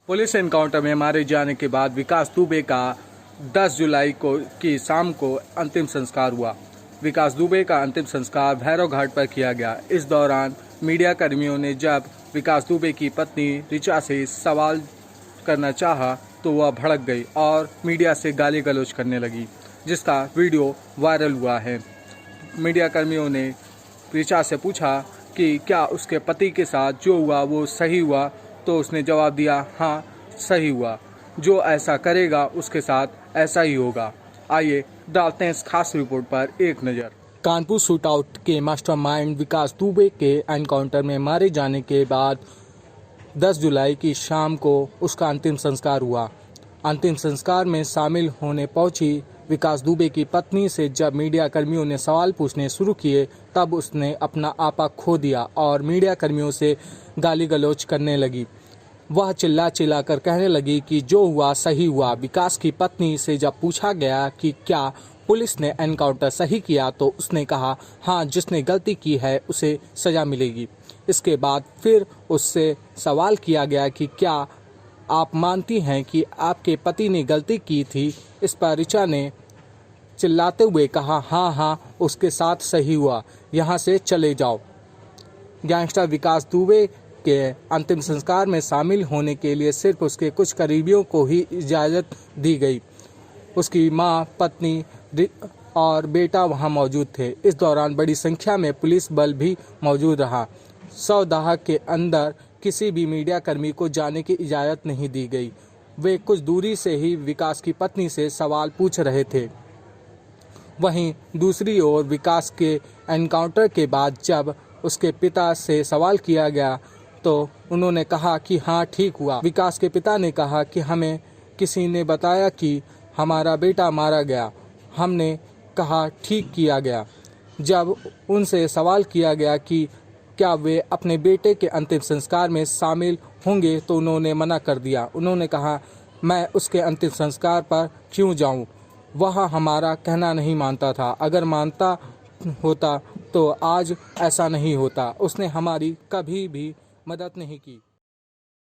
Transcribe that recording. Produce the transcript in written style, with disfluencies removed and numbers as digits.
Police encounter में मारे जाने के बाद विकास दुबे का 10 जुलाई की शाम को अंतिम संस्कार हुआ। विकास दुबे का अंतिम संस्कार भैरव घाट पर किया गया। इस दौरान मीडिया कर्मियों ने जब विकास दुबे की पत्नी ऋचा से सवाल करना चाहा तो वह भड़क गई और मीडिया से गाली गलौज करने लगी, जिसका वीडियो वायरल हुआ है। मीडिया कर्मियों ने ऋचा से पूछा कि क्या उसके पति के साथ जो हुआ वो सही हुआ, तो उसने जवाब दिया, हाँ सही हुआ, जो ऐसा करेगा उसके साथ ऐसा ही होगा। आइए डालते हैं इस खास रिपोर्ट पर एक नज़र। कानपुर शूटआउट के मास्टरमाइंड विकास दुबे के एनकाउंटर में मारे जाने के बाद 10 जुलाई की शाम को उसका अंतिम संस्कार हुआ। अंतिम संस्कार में शामिल होने पहुंची विकास दुबे की पत्नी से जब मीडिया कर्मियों ने सवाल पूछने शुरू किए तब उसने अपना आपा खो दिया और मीडिया कर्मियों से गाली गलौज करने लगी। वह चिल्ला चिल्ला कर कहने लगी कि जो हुआ सही हुआ। विकास की पत्नी से जब पूछा गया कि क्या पुलिस ने एनकाउंटर सही किया तो उसने कहा, हाँ जिसने गलती की है उसे सज़ा मिलेगी। इसके बाद फिर उससे सवाल किया गया कि क्या आप मानती हैं कि आपके पति ने गलती की थी। इस पर ऋचा ने चिल्लाते हुए कहा, हाँ उसके साथ सही हुआ, यहाँ से चले जाओ। गैंगस्टर विकास दुबे के अंतिम संस्कार में शामिल होने के लिए सिर्फ उसके कुछ करीबियों को ही इजाज़त दी गई। उसकी मां, पत्नी और बेटा वहां मौजूद थे। इस दौरान बड़ी संख्या में पुलिस बल भी मौजूद रहा। 100 दाह के अंदर किसी भी मीडिया कर्मी को जाने की इजाज़त नहीं दी गई। वे कुछ दूरी से ही विकास की पत्नी से सवाल पूछ रहे थे। वहीं दूसरी ओर विकास के एनकाउंटर के बाद जब उसके पिता से सवाल किया गया तो उन्होंने कहा कि हाँ ठीक हुआ। विकास के पिता ने कहा कि हमें किसी ने बताया कि हमारा बेटा मारा गया। हमने कहा ठीक किया गया। जब उनसे सवाल किया गया कि क्या वे अपने बेटे के अंतिम संस्कार में शामिल होंगे तो उन्होंने मना कर दिया। उन्होंने कहा, मैं उसके अंतिम संस्कार पर क्यों जाऊं? वह हमारा कहना नहीं मानता था। अगर मानता होता तो आज ऐसा नहीं होता। उसने हमारी कभी भी मदद नहीं की।